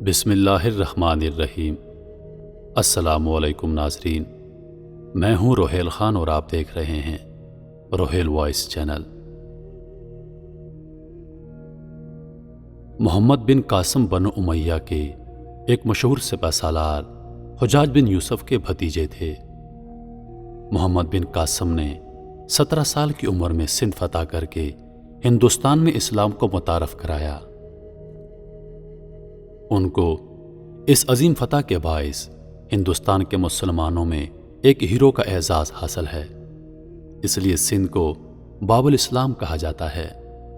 بسم اللہ الرحمن الرحیم۔ السلام علیکم ناظرین، میں ہوں روہیل خان اور آپ دیکھ رہے ہیں روہیل وائس چینل۔ محمد بن قاسم بن امیہ کے ایک مشہور سپہ سالار حجاج بن یوسف کے بھتیجے تھے۔ محمد بن قاسم نے 17 سال کی عمر میں سندھ فتح کر کے ہندوستان میں اسلام کو متعارف کرایا۔ ان کو اس عظیم فتح کے باعث ہندوستان کے مسلمانوں میں ایک ہیرو کا اعزاز حاصل ہے۔ اس لیے سندھ کو باب الاسلام کہا جاتا ہے،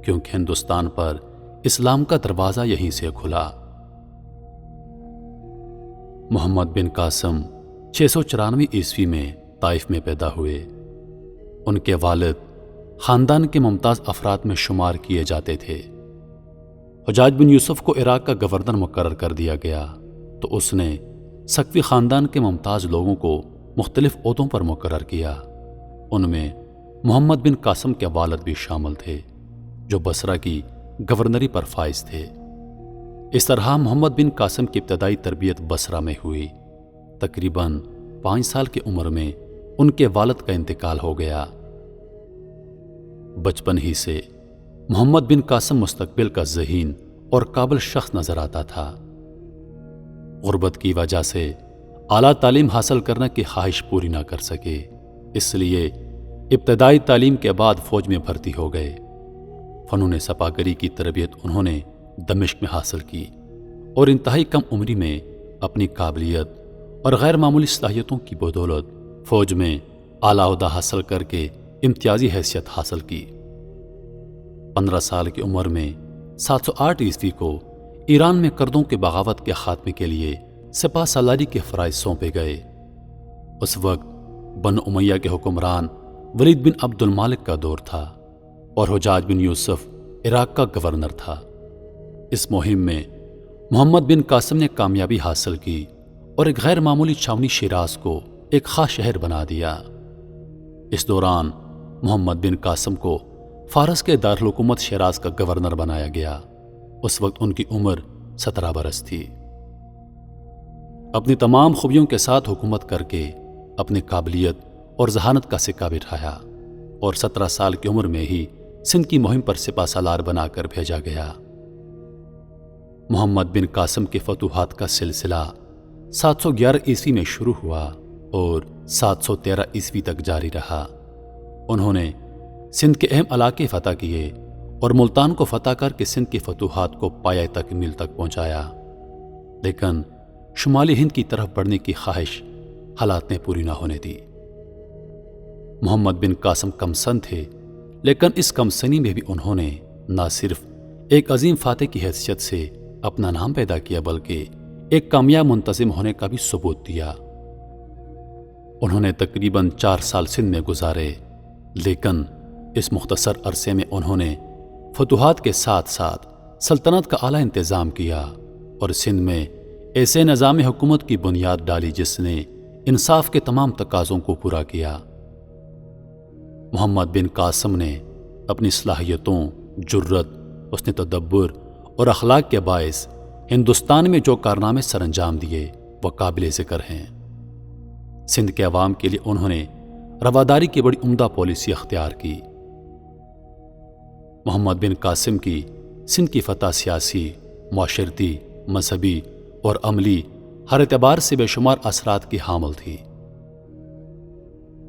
کیونکہ ہندوستان پر اسلام کا دروازہ یہیں سے کھلا۔ محمد بن قاسم 694 عیسوی میں طائف میں پیدا ہوئے۔ ان کے والد خاندان کے ممتاز افراد میں شمار کیے جاتے تھے۔ حجاج بن یوسف کو عراق کا گورنر مقرر کر دیا گیا تو اس نے سقفی خاندان کے ممتاز لوگوں کو مختلف عہدوں پر مقرر کیا۔ ان میں محمد بن قاسم کے والد بھی شامل تھے، جو بصرہ کی گورنری پر فائز تھے۔ اس طرح محمد بن قاسم کی ابتدائی تربیت بصرہ میں ہوئی۔ تقریباً 5 سال کی عمر میں ان کے والد کا انتقال ہو گیا۔ بچپن ہی سے محمد بن قاسم مستقبل کا ذہین اور قابل شخص نظر آتا تھا۔ غربت کی وجہ سے اعلیٰ تعلیم حاصل کرنے کی خواہش پوری نہ کر سکے، اس لیے ابتدائی تعلیم کے بعد فوج میں بھرتی ہو گئے۔ فنون سپاہگری کی تربیت انہوں نے دمشق میں حاصل کی اور انتہائی کم عمری میں اپنی قابلیت اور غیر معمولی صلاحیتوں کی بدولت فوج میں اعلیٰ عہدہ حاصل کر کے امتیازی حیثیت حاصل کی۔ 15 سال کی عمر میں 708 عیسوی کو ایران میں کردوں کے بغاوت کے خاتمے کے لیے سپہ سالاری کے فرائض سونپے گئے۔ اس وقت بن امیہ کے حکمران ولید بن عبد المالک کا دور تھا اور حجاج بن یوسف عراق کا گورنر تھا۔ اس مہم میں محمد بن قاسم نے کامیابی حاصل کی اور ایک غیر معمولی چھاونی شیراز کو ایک خاص شہر بنا دیا۔ اس دوران محمد بن قاسم کو فارس کے دارالحکومت شیراز کا گورنر بنایا گیا۔ اس وقت ان کی عمر 17 برس تھی۔ اپنی تمام خوبیوں کے ساتھ حکومت کر کے اپنی قابلیت اور ذہانت کا سکہ بٹھایا اور 17 سال کی عمر میں ہی سندھ کی مہم پر سپہ سالار بنا کر بھیجا گیا۔ محمد بن قاسم کے فتوحات کا سلسلہ 711 عیسوی میں شروع ہوا اور 713 عیسوی تک جاری رہا۔ انہوں نے سندھ کے اہم علاقے فتح کیے اور ملتان کو فتح کر کے سندھ کی فتوحات کو پایہ تکمیل تک پہنچایا، لیکن شمالی ہند کی طرف بڑھنے کی خواہش حالات نے پوری نہ ہونے دی۔ محمد بن قاسم کم سن تھے، لیکن اس کم سنی میں بھی انہوں نے نہ صرف ایک عظیم فاتح کی حیثیت سے اپنا نام پیدا کیا بلکہ ایک کامیاب منتظم ہونے کا بھی ثبوت دیا۔ انہوں نے تقریباً 4 سال سندھ میں گزارے، لیکن اس مختصر عرصے میں انہوں نے فتوحات کے ساتھ ساتھ سلطنت کا اعلیٰ انتظام کیا اور سندھ میں ایسے نظام حکومت کی بنیاد ڈالی جس نے انصاف کے تمام تقاضوں کو پورا کیا۔ محمد بن قاسم نے اپنی صلاحیتوں، جرت، حسن تدبر اور اخلاق کے باعث ہندوستان میں جو کارنامے سر انجام دیے وہ قابل ذکر ہیں۔ سندھ کے عوام کے لیے انہوں نے رواداری کی بڑی عمدہ پالیسی اختیار کی۔ محمد بن قاسم کی سندھ کی فتح سیاسی، معاشرتی، مذہبی اور عملی ہر اعتبار سے بے شمار اثرات کی حامل تھی۔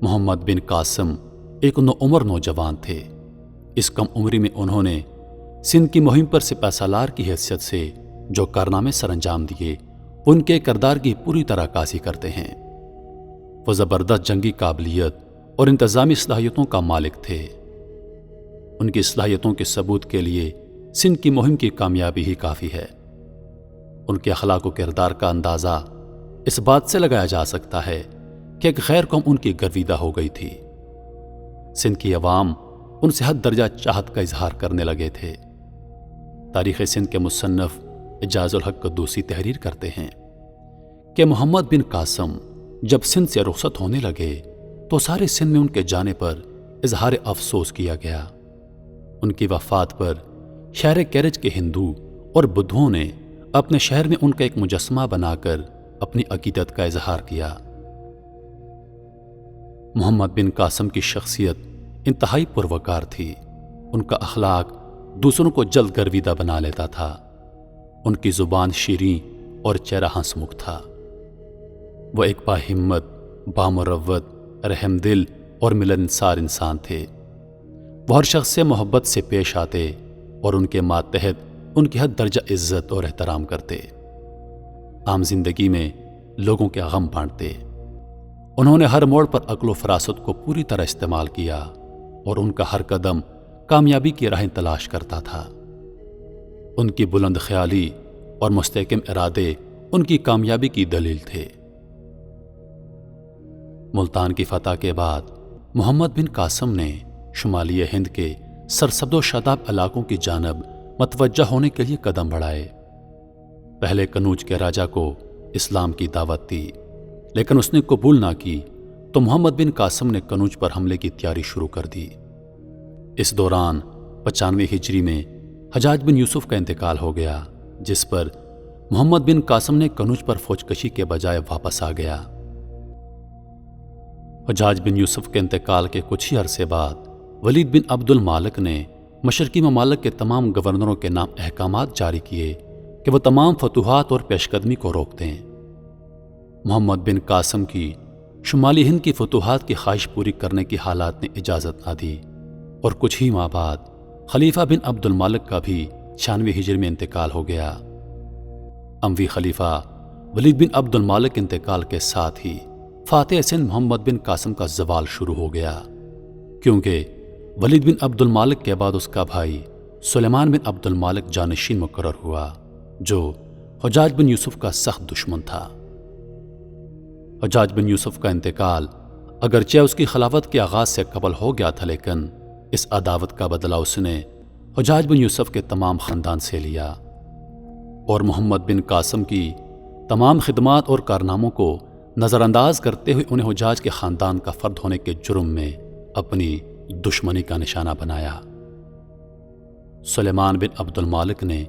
محمد بن قاسم ایک نوعمر نوجوان تھے۔ اس کم عمری میں انہوں نے سندھ کی مہم پر سپہ سالار کی حیثیت سے جو کارنامے سر انجام دیے ان کے کردار کی پوری طرح عکاسی کرتے ہیں۔ وہ زبردست جنگی قابلیت اور انتظامی صلاحیتوں کا مالک تھے۔ ان کی صلاحیتوں کے ثبوت کے لیے سندھ کی مہم کی کامیابی ہی کافی ہے۔ ان کے اخلاق و کردار کا اندازہ اس بات سے لگایا جا سکتا ہے کہ ایک غیر قوم ان کی گرویدہ ہو گئی تھی۔ سندھ کی عوام ان سے حد درجہ چاہت کا اظہار کرنے لگے تھے۔ تاریخ سندھ کے مصنف اعجاز الحق قدوسی تحریر کرتے ہیں کہ محمد بن قاسم جب سندھ سے رخصت ہونے لگے تو سارے سندھ میں ان کے جانے پر اظہار افسوس کیا گیا۔ ان کی وفات پر شہر کیرج کے ہندو اور بدھوں نے اپنے شہر میں ان کا ایک مجسمہ بنا کر اپنی عقیدت کا اظہار کیا۔ محمد بن قاسم کی شخصیت انتہائی پروقار تھی۔ ان کا اخلاق دوسروں کو جلد گرویدہ بنا لیتا تھا۔ ان کی زبان شیریں اور چہرہ ہنسمکھ تھا۔ وہ ایک باہمت، بامروت، رحم دل اور ملنسار انسان تھے۔ وہ ہر شخص سے محبت سے پیش آتے اور ان کے ماتحت ان کی حد درجہ عزت اور احترام کرتے۔ عام زندگی میں لوگوں کے غم بانٹتے۔ انہوں نے ہر موڑ پر عقل و فراست کو پوری طرح استعمال کیا اور ان کا ہر قدم کامیابی کی راہیں تلاش کرتا تھا۔ ان کی بلند خیالی اور مستحکم ارادے ان کی کامیابی کی دلیل تھے۔ ملتان کی فتح کے بعد محمد بن قاسم نے شمالی ہند کے سرسبز و شاداب علاقوں کی جانب متوجہ ہونے کے لیے قدم بڑھائے۔ پہلے کنوج کے راجا کو اسلام کی دعوت دی، لیکن اس نے قبول نہ کی تو محمد بن قاسم نے کنوج پر حملے کی تیاری شروع کر دی۔ اس دوران 95 ہجری میں حجاج بن یوسف کا انتقال ہو گیا، جس پر محمد بن قاسم نے کنوج پر فوج کشی کے بجائے واپس آ گیا۔ حجاج بن یوسف کے انتقال کے کچھ ہی عرصے بعد ولید بن عبد المالک نے مشرقی ممالک کے تمام گورنروں کے نام احکامات جاری کیے کہ وہ تمام فتوحات اور پیش قدمی کو روک دیں۔ محمد بن قاسم کی شمالی ہند کی فتوحات کی خواہش پوری کرنے کی حالات نے اجازت نہ دی اور کچھ ہی ماہ بعد خلیفہ بن عبد المالک کا بھی 96 ہجری میں انتقال ہو گیا۔ اموی خلیفہ ولید بن عبد المالک کے انتقال کے ساتھ ہی فاتح سندھ محمد بن قاسم کا زوال شروع ہو گیا، کیونکہ ولید بن عبد المالک کے بعد اس کا بھائی سلیمان بن عبد المالک جانشین مقرر ہوا، جو حجاج بن یوسف کا سخت دشمن تھا۔ حجاج بن یوسف کا انتقال اگرچہ اس کی خلافت کے آغاز سے قبل ہو گیا تھا، لیکن اس عداوت کا بدلہ اس نے حجاج بن یوسف کے تمام خاندان سے لیا اور محمد بن قاسم کی تمام خدمات اور کارناموں کو نظر انداز کرتے ہوئے انہیں حجاج کے خاندان کا فرد ہونے کے جرم میں اپنی دشمنی کا نشانہ بنایا۔ سلیمان بن عبد المالک نے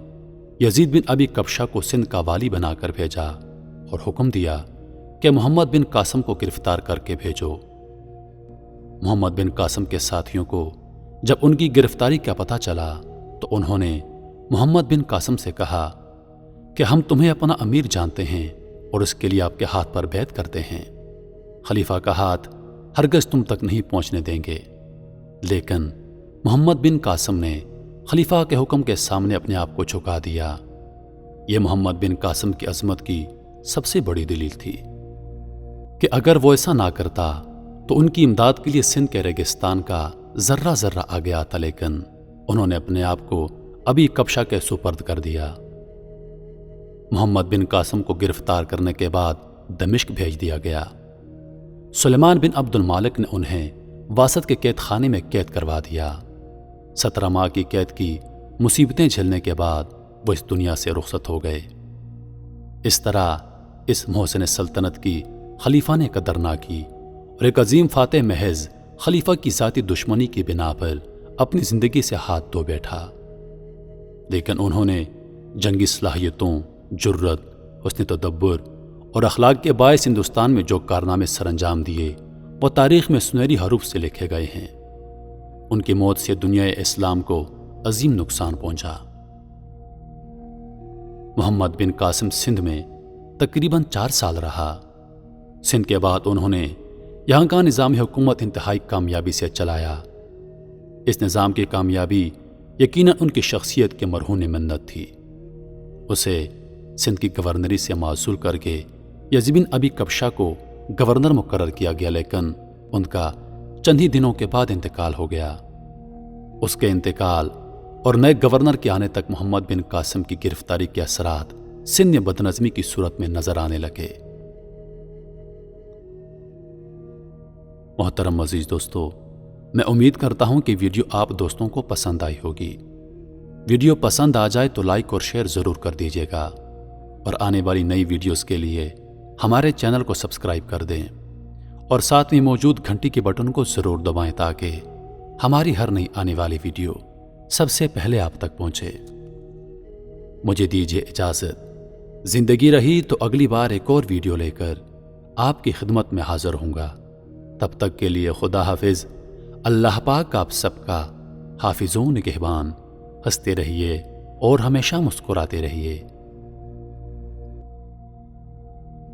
یزید بن ابی کبشہ کو سندھ کا والی بنا کر بھیجا اور حکم دیا کہ محمد بن قاسم کو گرفتار کر کے بھیجو۔ محمد بن قاسم کے ساتھیوں کو جب ان کی گرفتاری کا پتہ چلا تو انہوں نے محمد بن قاسم سے کہا کہ ہم تمہیں اپنا امیر جانتے ہیں اور اس کے لیے آپ کے ہاتھ پر بیعت کرتے ہیں۔ خلیفہ کا ہاتھ ہرگز تم تک نہیں پہنچنے دیں گے۔ لیکن محمد بن قاسم نے خلیفہ کے حکم کے سامنے اپنے آپ کو جھکا دیا۔ یہ محمد بن قاسم کی عظمت کی سب سے بڑی دلیل تھی کہ اگر وہ ایسا نہ کرتا تو ان کی امداد کے لیے سندھ کے ریگستان کا ذرہ ذرہ آ گیا تھا، لیکن انہوں نے اپنے آپ کو ابی کبشہ کے سپرد کر دیا۔ محمد بن قاسم کو گرفتار کرنے کے بعد دمشق بھیج دیا گیا۔ سلیمان بن عبد المالک نے انہیں واسط کے قید خانے میں قید کروا دیا۔ 17 ماہ کی قید کی مصیبتیں جھیلنے کے بعد وہ اس دنیا سے رخصت ہو گئے۔ اس طرح اس محسن سلطنت کی خلیفہ نے قدر نہ کی اور ایک عظیم فاتح محض خلیفہ کی ذاتی دشمنی کی بنا پر اپنی زندگی سے ہاتھ دھو بیٹھا۔ لیکن انہوں نے جنگی صلاحیتوں، جرت، حسن تدبر اور اخلاق کے باعث ہندوستان میں جو کارنامے سر انجام دیے وہ تاریخ میں سنہری حروف سے لکھے گئے ہیں۔ ان کی موت سے دنیا اسلام کو عظیم نقصان پہنچا۔ محمد بن قاسم سندھ میں تقریباً 4 سال رہا۔ سندھ کے بعد انہوں نے یہاں کا نظام حکومت انتہائی کامیابی سے چلایا۔ اس نظام کی کامیابی یقیناً ان کی شخصیت کے مرہون منت تھی۔ اسے سندھ کی گورنری سے معزول کر کے یزید بن ابی کبشہ کو گورنر مقرر کیا گیا، لیکن ان کا چند ہی دنوں کے بعد انتقال ہو گیا۔ اس کے انتقال اور نئے گورنر کے آنے تک محمد بن قاسم کی گرفتاری کے اثرات سندھ میں بدنظمی کی صورت میں نظر آنے لگے۔ محترم عزیز دوستو، میں امید کرتا ہوں کہ ویڈیو آپ دوستوں کو پسند آئی ہوگی۔ ویڈیو پسند آ جائے تو لائک اور شیئر ضرور کر دیجیے گا اور آنے والی نئی ویڈیوز کے لیے ہمارے چینل کو سبسکرائب کر دیں اور ساتھ میں موجود گھنٹی کے بٹن کو ضرور دبائیں تاکہ ہماری ہر نئی آنے والی ویڈیو سب سے پہلے آپ تک پہنچے۔ مجھے دیجیے اجازت۔ زندگی رہی تو اگلی بار ایک اور ویڈیو لے کر آپ کی خدمت میں حاضر ہوں گا۔ تب تک کے لیے خدا حافظ۔ اللہ پاک آپ سب کا حافظ و نگہبان۔ ہنستے رہیے اور ہمیشہ مسکراتے رہیے۔